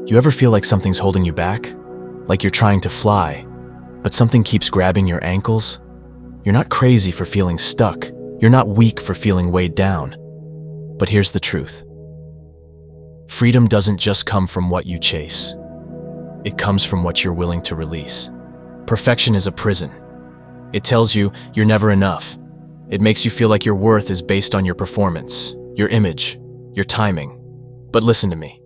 You ever feel like something's holding you back? Like you're trying to fly, but something keeps grabbing your ankles? You're not crazy for feeling stuck. You're not weak for feeling weighed down. But here's the truth. Freedom doesn't just come from what you chase. It comes from what you're willing to release. Perfection is a prison. It tells you you're never enough. It makes you feel like your worth is based on your performance, your image, your timing. But listen to me.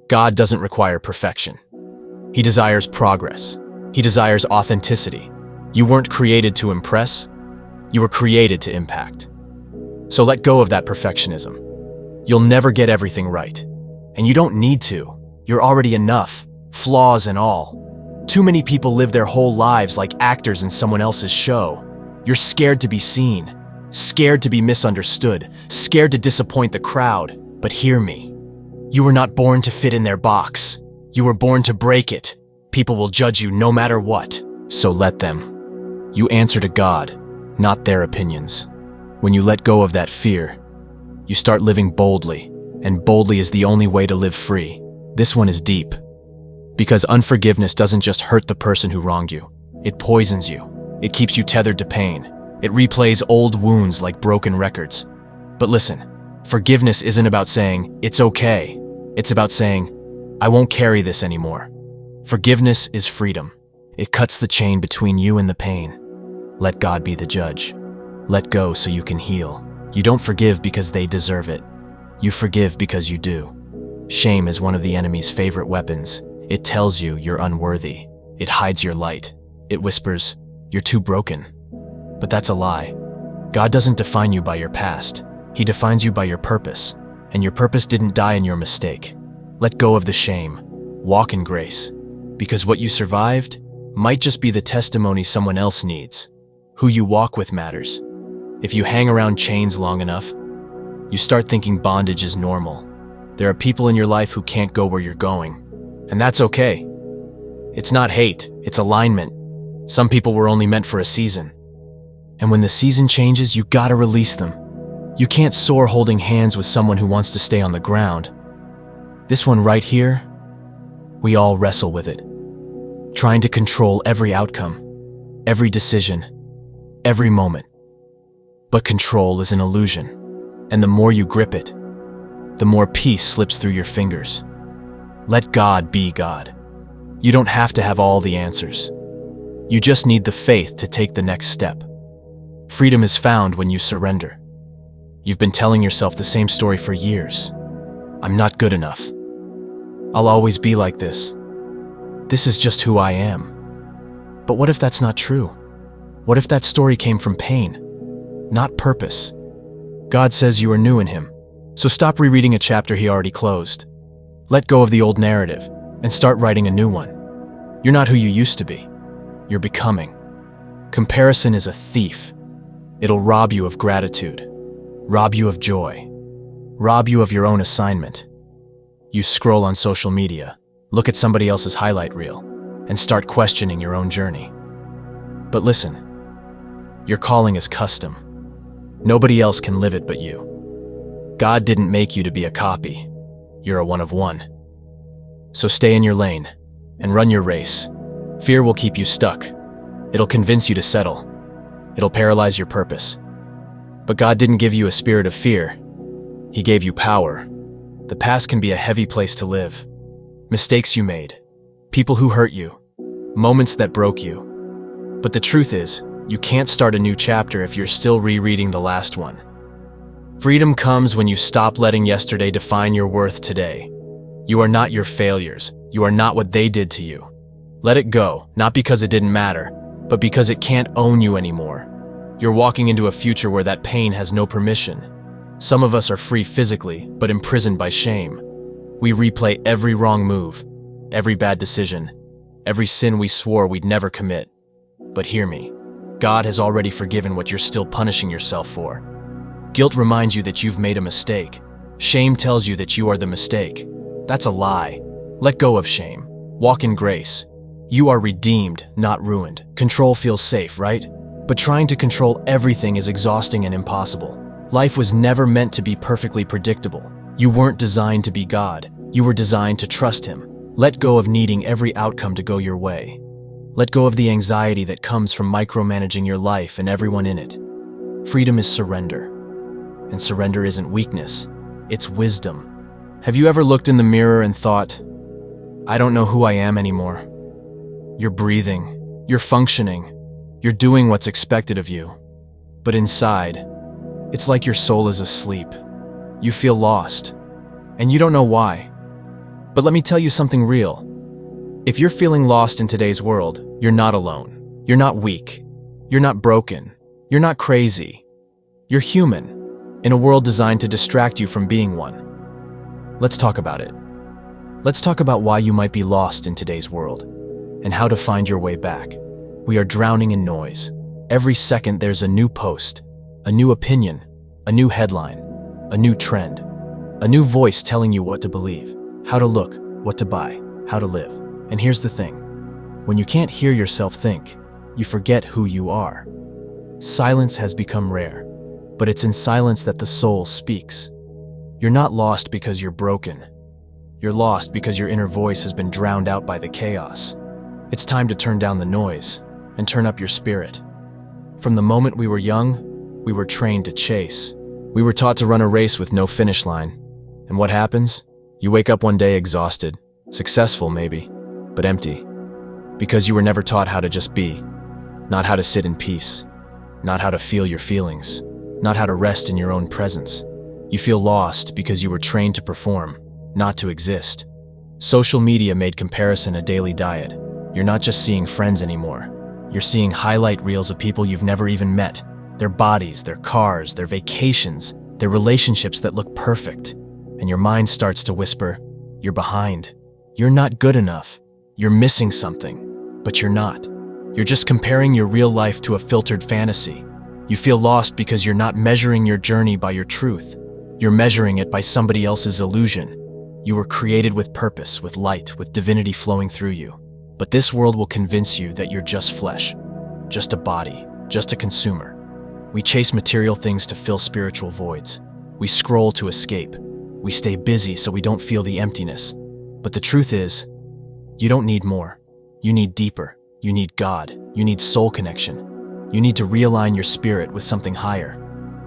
God doesn't require perfection. He desires progress. He desires authenticity. You weren't created to impress. You were created to impact. So let go of that perfectionism. You'll never get everything right. And you don't need to. You're already enough, flaws and all. Too many people live their whole lives like actors in someone else's show. You're scared to be seen, scared to be misunderstood, scared to disappoint the crowd. But hear me. You were not born to fit in their box. You were born to break it. People will judge you no matter what. So let them. You answer to God, not their opinions. When you let go of that fear, you start living boldly, and boldly is the only way to live free. This one is deep. Because unforgiveness doesn't just hurt the person who wronged you. It poisons you. It keeps you tethered to pain. It replays old wounds like broken records. But listen, forgiveness isn't about saying, it's okay. It's about saying, I won't carry this anymore. Forgiveness is freedom. It cuts the chain between you and the pain. Let God be the judge. Let go so you can heal. You don't forgive because they deserve it. You forgive because you do. Shame is one of the enemy's favorite weapons. It tells you you're unworthy. It hides your light. It whispers, you're too broken. But that's a lie. God doesn't define you by your past. He defines you by your purpose. And your purpose didn't die in your mistake. Let go of the shame. Walk in grace. Because what you survived might just be the testimony someone else needs. Who you walk with matters. If you hang around chains long enough, you start thinking bondage is normal. There are people in your life who can't go where you're going. And that's okay. It's not hate, it's alignment. Some people were only meant for a season. And when the season changes, you gotta release them. You can't soar holding hands with someone who wants to stay on the ground. This one right here, we all wrestle with it. Trying to control every outcome, every decision, every moment. But control is an illusion. And the more you grip it, the more peace slips through your fingers. Let God be God. You don't have to have all the answers. You just need the faith to take the next step. Freedom is found when you surrender. You've been telling yourself the same story for years. I'm not good enough. I'll always be like this. This is just who I am. But what if that's not true? What if that story came from pain, not purpose? God says you are new in Him. So stop rereading a chapter He already closed. Let go of the old narrative and start writing a new one. You're not who you used to be. You're becoming. Comparison is a thief. It'll rob you of gratitude, rob you of joy, rob you of your own assignment. You scroll on social media, look at somebody else's highlight reel, and start questioning your own journey. But listen, your calling is custom. Nobody else can live it but you. God didn't make you to be a copy. You're a one of one. So stay in your lane and run your race. Fear will keep you stuck. It'll convince you to settle. It'll paralyze your purpose. But God didn't give you a spirit of fear. He gave you power. The past can be a heavy place to live. Mistakes you made, people who hurt you, moments that broke you. But the truth is, you can't start a new chapter if you're still rereading the last one. Freedom comes when you stop letting yesterday define your worth today. You are not your failures. You are not what they did to you. Let it go, not because it didn't matter, but because it can't own you anymore. You're walking into a future where that pain has no permission. Some of us are free physically, but imprisoned by shame. We replay every wrong move, every bad decision, every sin we swore we'd never commit. But hear me, God has already forgiven what you're still punishing yourself for. Guilt reminds you that you've made a mistake. Shame tells you that you are the mistake. That's a lie. Let go of shame. Walk in grace. You are redeemed, not ruined. Control feels safe, right? But trying to control everything is exhausting and impossible. Life was never meant to be perfectly predictable. You weren't designed to be God. You were designed to trust Him. Let go of needing every outcome to go your way. Let go of the anxiety that comes from micromanaging your life and everyone in it. Freedom is surrender. And surrender isn't weakness, it's wisdom. Have you ever looked in the mirror and thought, I don't know who I am anymore? You're breathing, you're functioning, you're doing what's expected of you. But inside, it's like your soul is asleep. You feel lost, and you don't know why. But let me tell you something real. If you're feeling lost in today's world, you're not alone. You're not weak. You're not broken. You're not crazy. You're human, in a world designed to distract you from being one. Let's talk about it. Let's talk about why you might be lost in today's world, and how to find your way back. We are drowning in noise. Every second there's a new post, a new opinion, a new headline, a new trend, a new voice telling you what to believe, how to look, what to buy, how to live. And here's the thing. When you can't hear yourself think, you forget who you are. Silence has become rare, but it's in silence that the soul speaks. You're not lost because you're broken. You're lost because your inner voice has been drowned out by the chaos. It's time to turn down the noise and turn up your spirit. From the moment we were young, we were trained to chase. We were taught to run a race with no finish line. And what happens? You wake up one day exhausted, successful maybe, but empty. Because you were never taught how to just be, not how to sit in peace, not how to feel your feelings, not how to rest in your own presence. You feel lost because you were trained to perform, not to exist. Social media made comparison a daily diet. You're not just seeing friends anymore. You're seeing highlight reels of people you've never even met. Their bodies, their cars, their vacations, their relationships that look perfect. And your mind starts to whisper, you're behind. You're not good enough. You're missing something. But you're not. You're just comparing your real life to a filtered fantasy. You feel lost because you're not measuring your journey by your truth. You're measuring it by somebody else's illusion. You were created with purpose, with light, with divinity flowing through you. But this world will convince you that you're just flesh, just a body, just a consumer. We chase material things to fill spiritual voids. We scroll to escape. We stay busy so we don't feel the emptiness. But the truth is, you don't need more. You need deeper. You need God. You need soul connection. You need to realign your spirit with something higher.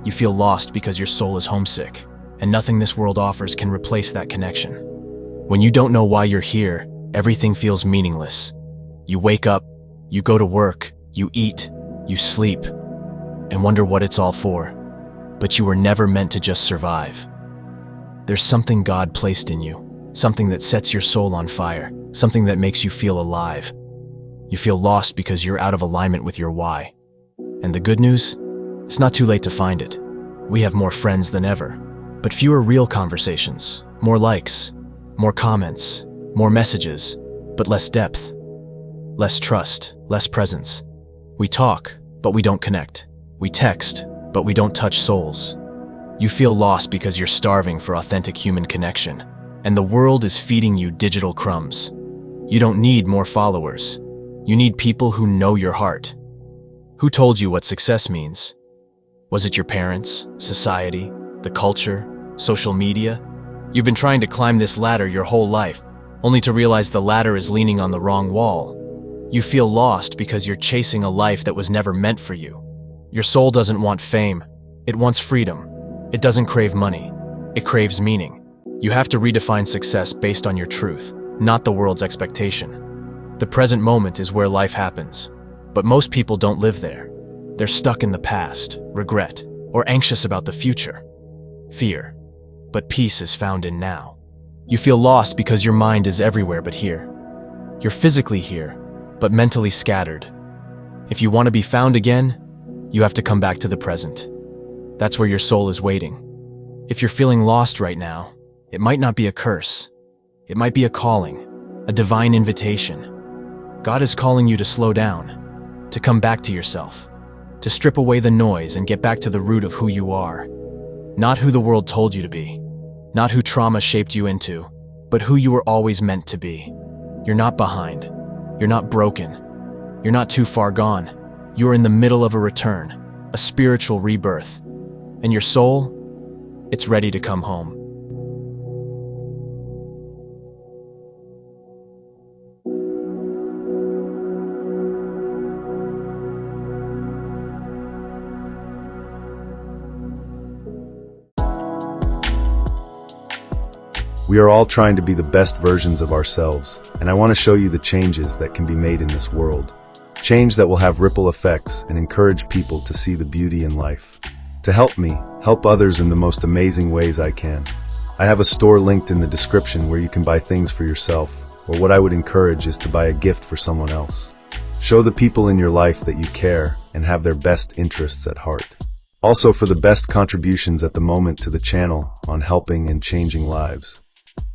You feel lost because your soul is homesick, and nothing this world offers can replace that connection. When you don't know why you're here, everything feels meaningless. You wake up, you go to work, you eat, you sleep, and wonder what it's all for. But you were never meant to just survive. There's something God placed in you, something that sets your soul on fire, something that makes you feel alive. You feel lost because you're out of alignment with your why. And the good news? It's not too late to find it. We have more friends than ever, but fewer real conversations, more likes, more comments, more messages, but less depth, less trust, less presence. We talk, but we don't connect. We text, but we don't touch souls. You feel lost because you're starving for authentic human connection, and the world is feeding you digital crumbs. You don't need more followers. You need people who know your heart. Who told you what success means? Was it your parents, society, the culture, social media? You've been trying to climb this ladder your whole life, only to realize the ladder is leaning on the wrong wall. You feel lost because you're chasing a life that was never meant for you. Your soul doesn't want fame. It wants freedom. It doesn't crave money. It craves meaning. You have to redefine success based on your truth, not the world's expectation. The present moment is where life happens, but most people don't live there. They're stuck in the past, regret, or anxious about the future. Fear. But peace is found in now. You feel lost because your mind is everywhere but here. You're physically here, but mentally scattered. If you want to be found again, you have to come back to the present. That's where your soul is waiting. If you're feeling lost right now, it might not be a curse. It might be a calling, a divine invitation. God is calling you to slow down, to come back to yourself, to strip away the noise and get back to the root of who you are. Not who the world told you to be, not who trauma shaped you into, but who you were always meant to be. You're not behind. You're not broken. You're not too far gone. You're in the middle of a return, a spiritual rebirth. And your soul, it's ready to come home. We are all trying to be the best versions of ourselves, and I want to show you the changes that can be made in this world. Change that will have ripple effects and encourage people to see the beauty in life. To help me, help others in the most amazing ways I can. I have a store linked in the description where you can buy things for yourself, or what I would encourage is to buy a gift for someone else. Show the people in your life that you care and have their best interests at heart. Also, for the best contributions at the moment to the channel on helping and changing lives,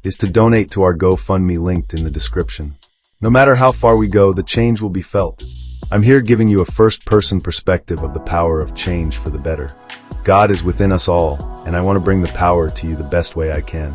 is to donate to our GoFundMe linked in the description. No matter how far we go, the change will be felt. I'm here giving you a first-person perspective of the power of change for the better. God is within us all, and I want to bring the power to you the best way I can.